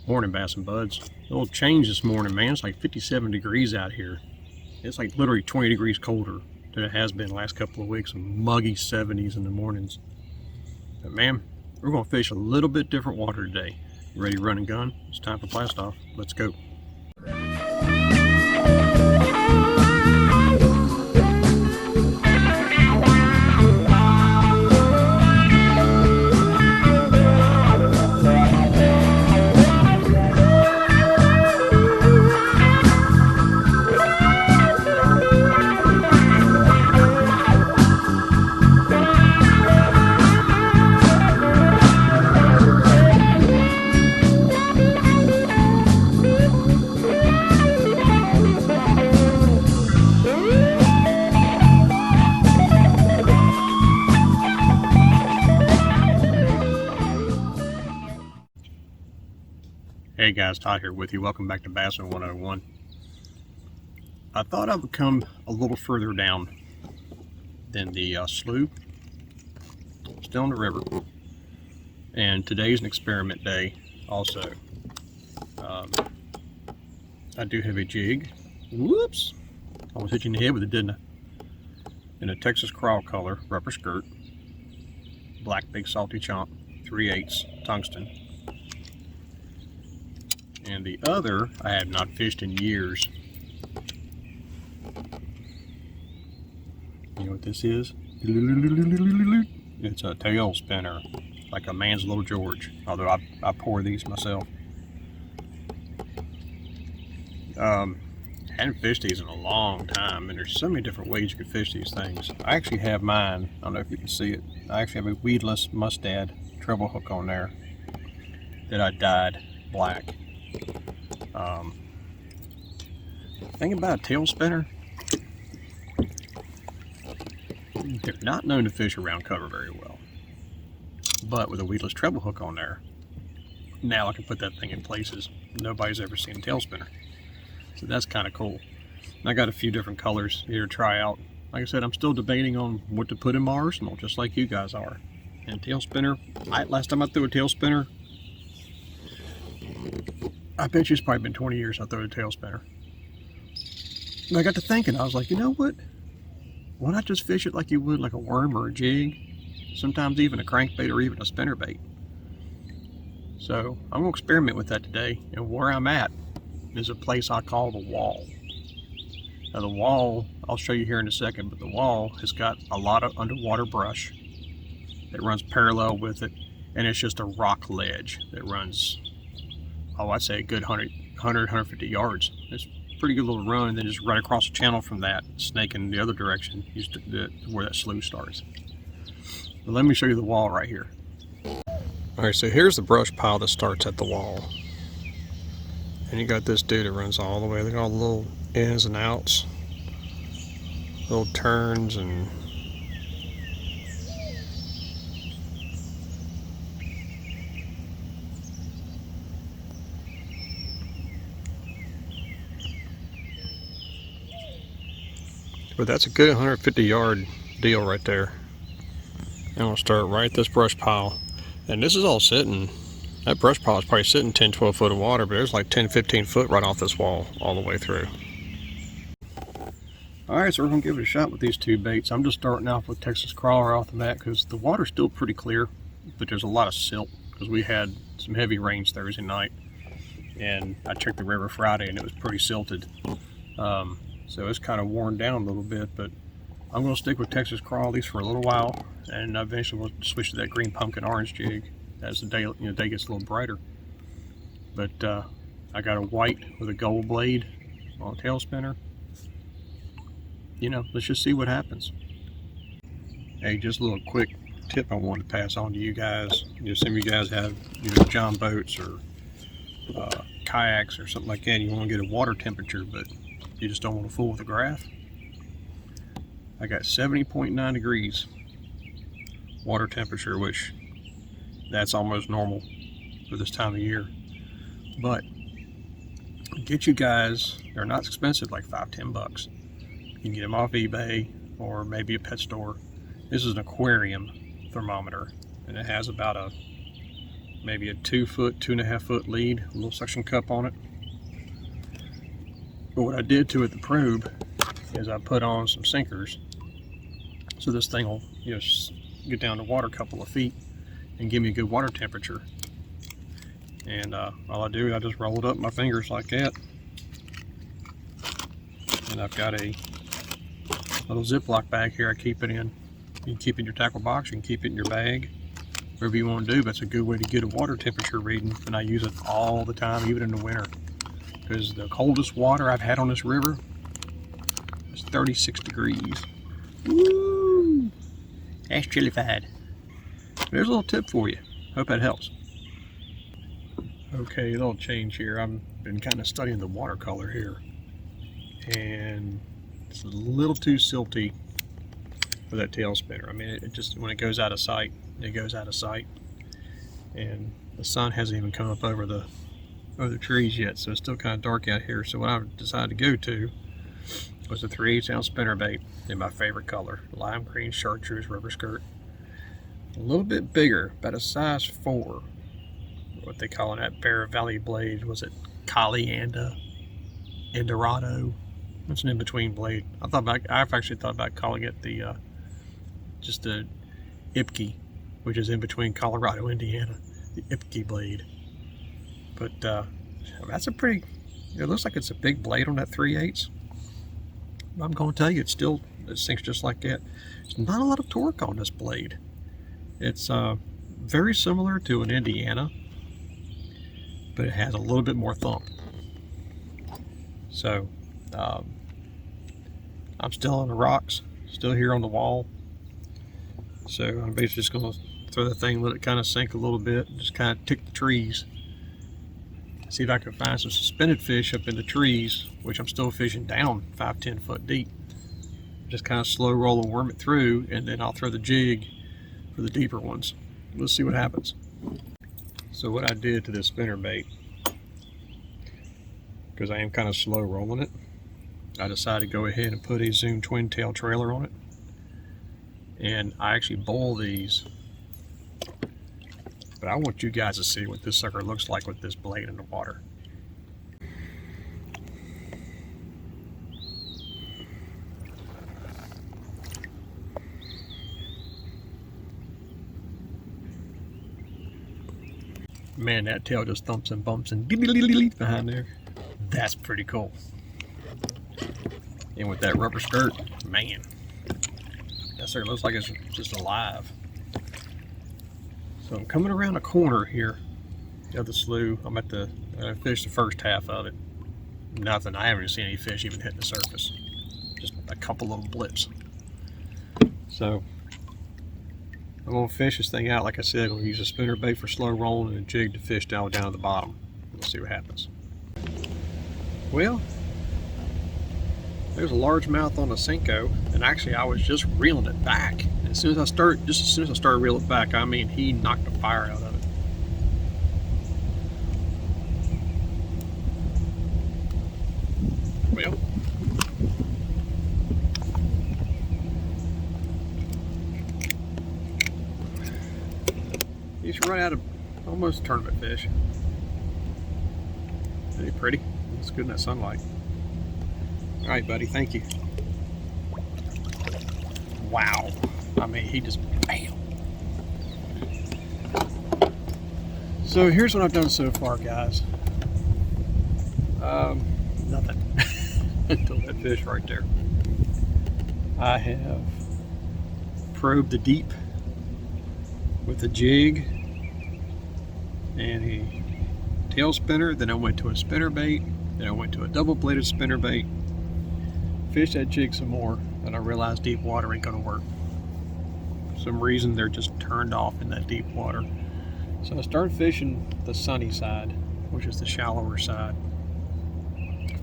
Morning, Bassin buds. A little change this morning, man. It's like 57 degrees out here. It's like literally 20 degrees colder than it has been the last couple of weeks. Some muggy 70s in the mornings. But man, we're going to fish a little bit different water today. Ready to run and gun? It's time for blast off. Let's go. Hey guys, Todd here with you. Welcome back to Bassin 101. I thought I would come a little further down than the slough. Still in the river. And today's an experiment day also. I do have a jig. Whoops! Almost hit you in the head with it, didn't I? In a Texas crawl color, rubber skirt, black big salty chomp, 3/8 tungsten. And the other, I have not fished in years. You know what this is? It's a tail spinner, like a man's little George. Although I pour these myself. Hadn't fished these in a long time, and there's so many different ways you can fish these things. I actually have mine. I don't know if you can see it. I actually have a weedless mustad treble hook on there that I dyed black. Thing about a tail spinner, they're not known to fish around cover very well. But with a weedless treble hook on there, now I can put that thing in places nobody's ever seen a tail spinner. So that's kind of cool. And I got a few different colors here to try out. Like I said, I'm still debating on what to put in my arsenal, just like you guys are. And tail spinner, last time I threw a tail spinner, I bet you it's probably been 20 years I threw a tail spinner. And I got to thinking, I was like, you know what? Why not just fish it like you would like a worm or a jig? Sometimes even a crankbait or even a spinnerbait. So I'm going to experiment with that today. And where I'm at is a place I call the wall. Now the wall, I'll show you here in a second, but the wall has got a lot of underwater brush that runs parallel with it. And it's just a rock ledge that runs, oh, I'd say a good 150 yards. It's a pretty good little run, and then just right across the channel from that, snaking the other direction, used to where that slough starts. But let me show you the wall right here. Alright, so here's the brush pile that starts at the wall. And you got this dude that runs all the way. Look at all the little ins and outs, little turns, and but that's a good 150 yard deal right there. I'm gonna start right at this brush pile. And this is all sitting, that brush pile is probably sitting 10-12 foot of water, but there's like 10-15 foot right off this wall all the way through. Alright, so we're gonna give it a shot with these two baits. I'm just starting off with Texas crawler off the bat because the water's still pretty clear, but there's a lot of silt because we had some heavy rains Thursday night. And I checked the river Friday and it was pretty silted. So it's kind of worn down a little bit, but I'm going to stick with Texas crawl at least for a little while, and eventually we'll switch to that green pumpkin orange jig as the day, day gets a little brighter. But I got a white with a gold blade on a tail spinner. Let's just see what happens. Hey, just a little quick tip I wanted to pass on to you guys. Some of you guys have John boats or kayaks or something like that. You want to get a water temperature, but you just don't want to fool with the graph. I got 70.9 degrees water temperature, which that's almost normal for this time of year. But get you guys, they're not expensive, like $5-10 bucks. You can get them off eBay or maybe a pet store. This is an Aquarium Thermometer, and it has about a maybe a 2 foot, 2.5 foot lead, a little suction cup on it. But what I did to it, the probe, is I put on some sinkers, so this thing will, you know, get down to water a couple of feet and give me a good water temperature. And all I do is I just roll it up my fingers like that. And I've got a little Ziploc bag here I keep it in. You can keep it in your tackle box, you can keep it in your bag, whatever you want to do, but it's a good way to get a water temperature reading. And I use it all the time, even in the winter. Because the coldest water I've had on this river is 36 degrees. Woo! That's chillified. There's a little tip for you. Hope that helps. Okay, a little change here. I've been kind of studying the watercolor here. And it's a little too silty for that tail spinner. I mean, it just, when it goes out of sight, it goes out of sight. And the sun hasn't even come up over the trees yet, so it's still kind of dark out here. So what I decided to go to was a 3/8 ounce spinnerbait in my favorite color, lime green chartreuse rubber skirt. A little bit bigger, about a size 4. What they call that Bear Valley blade, was it Calianda, Endorado? It's an in-between blade. I've actually thought about calling it the just the Ipke, which is in between Colorado, Indiana, the Ipke blade. But that's a pretty, it looks like it's a big blade on that 3/8. I'm going to tell you, it sinks just like that. There's not a lot of torque on this blade. It's very similar to an Indiana, but it has a little bit more thump. So I'm still on the rocks, still here on the wall. So I'm basically just going to throw the thing, let it kind of sink a little bit, and just kind of tick the trees. See if I can find some suspended fish up in the trees, which I'm still fishing down 5-10 foot deep. Just kind of slow roll and worm it through, and then I'll throw the jig for the deeper ones. Let's see what happens. So what I did to this spinnerbait, because I am kind of slow rolling it, I decided to go ahead and put a Zoom twin tail trailer on it. And I actually boil these, but I want you guys to see what this sucker looks like with this blade in the water. Man, that tail just thumps and bumps and behind there. That's pretty cool. And with that rubber skirt, man, that sucker looks like it's just alive. So I'm coming around a corner here of the slough. I'm at I fished the first half of it. Nothing. I haven't seen any fish even hitting the surface. Just a couple of blips. So I'm gonna fish this thing out. Like I said, I'm gonna use a spinnerbait for slow rolling and a jig to fish down at the bottom. We'll see what happens. Well, there's a largemouth on the Senko, and actually I was just reeling it back. And as soon as I started reeling it back, I mean, he knocked the fire out of it. Well, he's run out of almost tournament fish. Isn't he pretty? Looks good in that sunlight. All right, buddy, thank you. Wow. I mean, he just, bam. So here's what I've done so far, guys. Nothing. Until that fish right there. I have probed the deep with a jig and a tail spinner. Then I went to a spinnerbait. Then I went to a double-bladed spinnerbait. Fished that jig some more, and I realized deep water ain't gonna work. For some reason, they're just turned off in that deep water. So I started fishing the sunny side, which is the shallower side.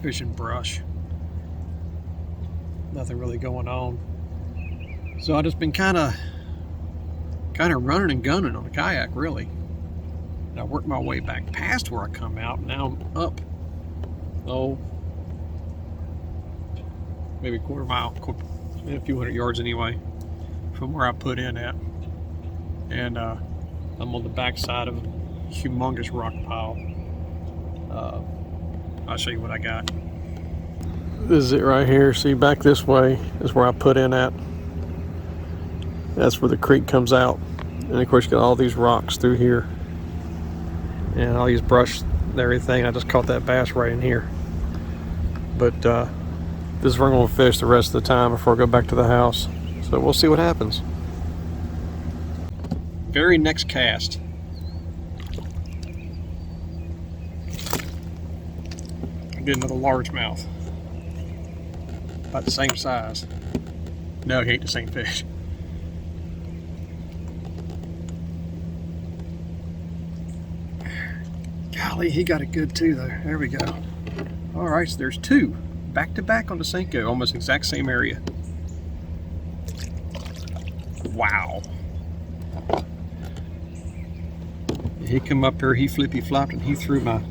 Fishing brush. Nothing really going on. So I just been kind of running and gunning on the kayak, really. And I worked my way back past where I come out. Now I'm up, maybe a quarter mile, a few hundred yards anyway, from where I put in at. And I'm on the back side of humongous rock pile. I'll show you what I got. This is it right here. See, back this way is where I put in at. That's where the creek comes out. And of course you got all these rocks through here. And all these brush and everything. I just caught that bass right in here. But this is where I'm going to fish the rest of the time before I go back to the house. So we'll see what happens. Very next cast. I get another largemouth. About the same size. No, he ain't the same fish. Golly, he got it good too though. There we go. Alright, so there's two. Back to back on the Senko, almost exact same area. Wow. He come up here, he flippy flopped, and he threw my...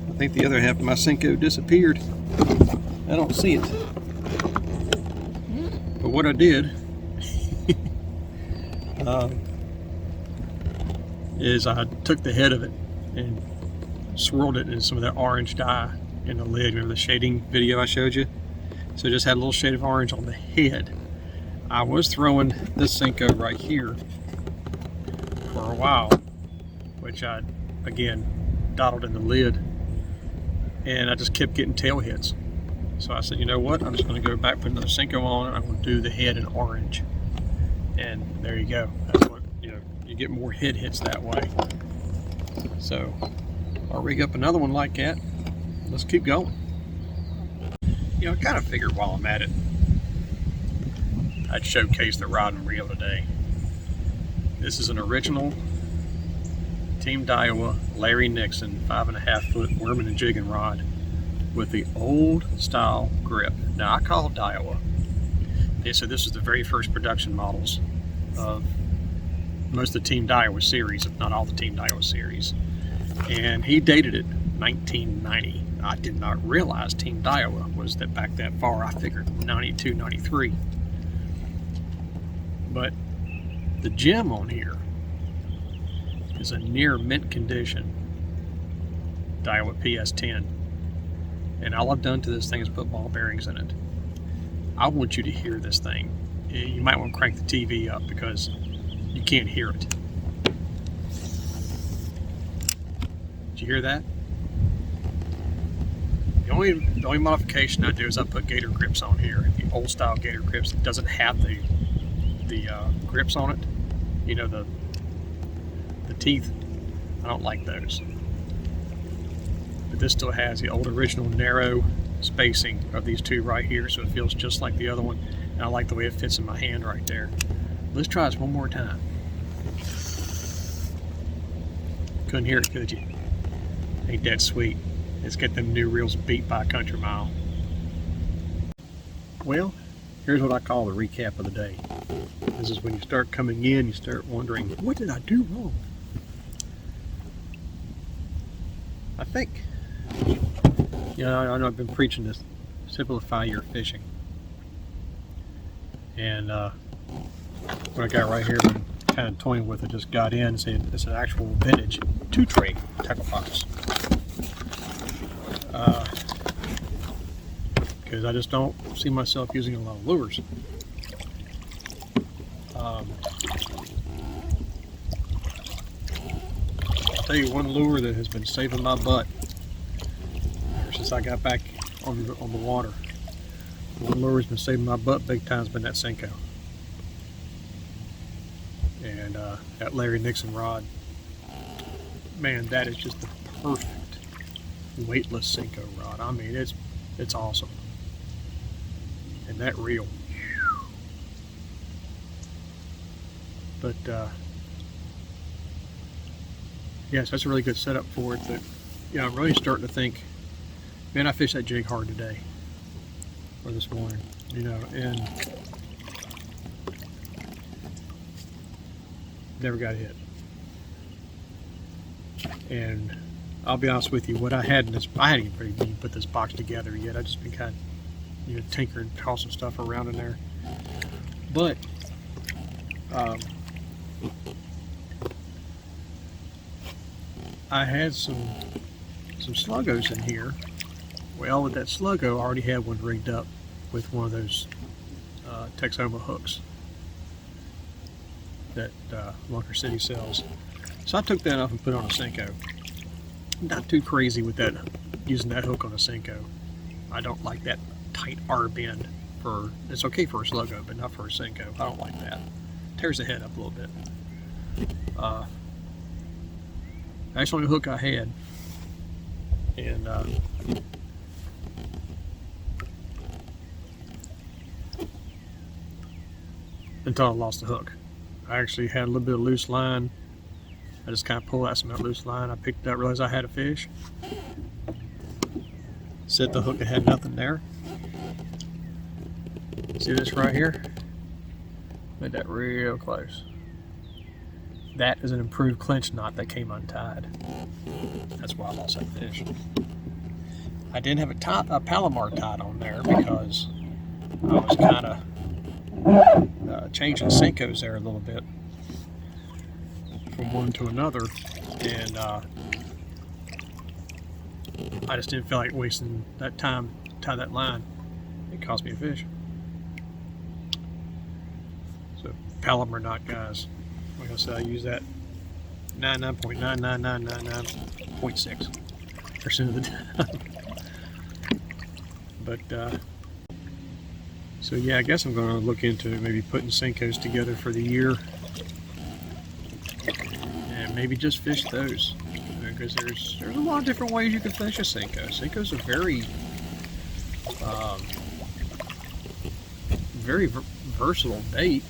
I think the other half of my Senko disappeared. I don't see it. But what I did is I took the head of it and swirled it in some of that orange dye in the lid. Remember the shading video I showed you? So it just had a little shade of orange on the head. I was throwing this Senko right here for a while, which I, again, dotted in the lid, and I just kept getting tail hits. So I said, you know what, I'm just going to go back, put another Senko on, and I'm going to do the head in orange. And there you go. That's what, you know, you get more head hits that way. So I'll rig up another one like that. Let's keep going. You know, I kind of figured while I'm at it, I'd showcase the rod and reel today. This is an original Team Daiwa Larry Nixon 5.5 foot worming and jigging rod with the old style grip. Now I call Daiwa. Okay, so this is the very first production models of most of the Team Daiwa series, if not all the Team Daiwa series. And he dated it 1990. I did not realize Team Daiwa was that back that far. I figured 92, 93. But the gem on here is a near mint condition Daiwa PS10. And all I've done to this thing is put ball bearings in it. I want you to hear this thing. You might want to crank the TV up because you can't hear it. Did you hear that? The only modification I do is I put gator grips on here. The old style gator grips. It doesn't have the grips on it. You know, the teeth. I don't like those. But this still has the old original narrow spacing of these two right here, so it feels just like the other one. And I like the way it fits in my hand right there. Let's try this one more time. Couldn't hear it, could you? Ain't that sweet? It's got them new reels beat by a country mile. Well, here's what I call the recap of the day. This is when you start coming in, you start wondering, what did I do wrong? I think, you know, I know I've been preaching this, simplify your fishing. And what I got right here, been kind of toying with it, just got in saying it's an actual vintage 2-tray tackle box. Because I just don't see myself using a lot of lures. I'll tell you one lure that has been saving my butt ever since I got back on the water. One lure has been saving my butt big time has been that Senko. And that Larry Nixon rod. Man, that is just the perfect weightless Senko rod. I mean, it's awesome. And that reel. But yes, that's a really good setup for it. But yeah, I'm really starting to think, man, I fished that jig hard today or this morning, you know, and never got hit. And I'll be honest with you, what I had in this, I hadn't even put this box together yet. I've just been kind of, you know, tinkering, tossing stuff around in there. But I had some sluggos in here. Well, with that sluggo, I already had one rigged up with one of those Texoma hooks that Lunker City sells. So I took that off and put it on a Senko. Not too crazy with that, using that hook on a Senko. I don't like that tight R bend. It's okay for a sluggo, but not for a Senko. I don't like that. Tears the head up a little bit. That's the only hook I had, and until I lost the hook. I actually had a little bit of loose line. I just kind of pulled out some of that loose line. I picked it up, realized I had a fish. Set the hook, it had nothing there. See this right here? Made that real close. That is an improved clinch knot that came untied. That's why I lost that fish. I didn't have a Palomar tied on there because I was kind of changing Senkos there a little bit from one to another, and I just didn't feel like wasting that time to tie that line. It cost me a fish. So Palomar knot, guys. Like I said, I use that 99.99999.6% of the time. But so yeah, I guess I'm going to look into maybe putting Senkos together for the year, and maybe just fish those, because there's a lot of different ways you can fish a Senko. Senko's a very very versatile bait.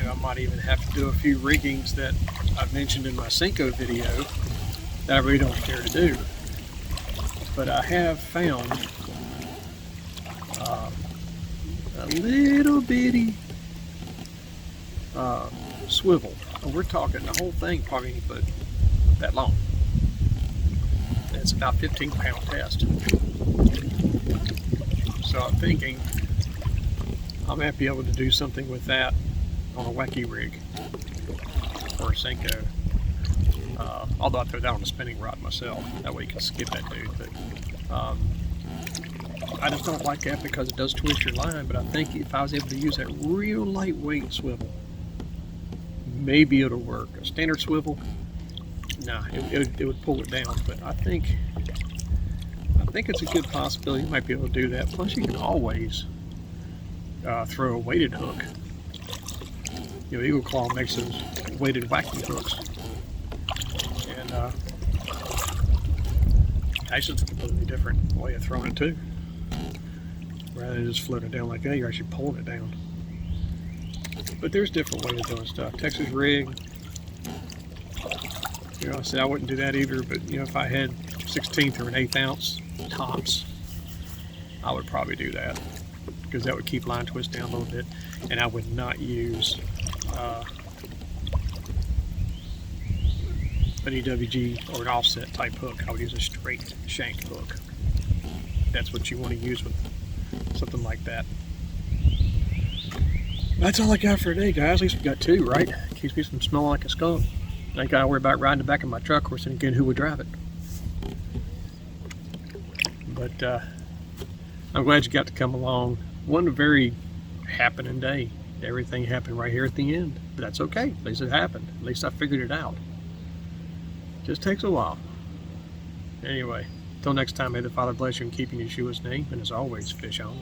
I might even have to do a few riggings that I've mentioned in my Senko video that I really don't care to do. But I have found a little bitty swivel. We're talking the whole thing probably ain't but that long. It's about 15-pound test. So I'm thinking I might be able to do something with that on a wacky rig or a Senko. Although I throw that on a spinning rod myself, that way you can skip that dude. But I just don't like that because it does twist your line. But I think if I was able to use that real lightweight swivel, maybe it'll work. A standard swivel, nah, it would pull it down. But I think it's a good possibility you might be able to do that. Plus, you can always throw a weighted hook. You know, Eagle Claw makes those weighted wacky hooks, and that's just a completely different way of throwing it too. Rather than just floating it down like that, you're actually pulling it down. But there's different ways of doing stuff. Texas rig, you know, I said I wouldn't do that either, but you know, if I had 1/16 or an 1/8 ounce tops, I would probably do that, because that would keep line twist down a little bit, and I would not use an EWG or an offset type hook. I would use a straight shank hook. That's what you want to use with something like that. That's all I got for today, guys. At least we got two, right? Keeps me from smelling like a skunk. I ain't gotta worry about riding the back of my truck, of course, and again, who would drive it? But I'm glad you got to come along. One very happening day. Everything happened right here at the end, but that's okay. At least it happened. At least I figured it out. Just takes a while. Anyway, until next time, may the Father bless you and keep you in Yeshua's name, and as always, fish on.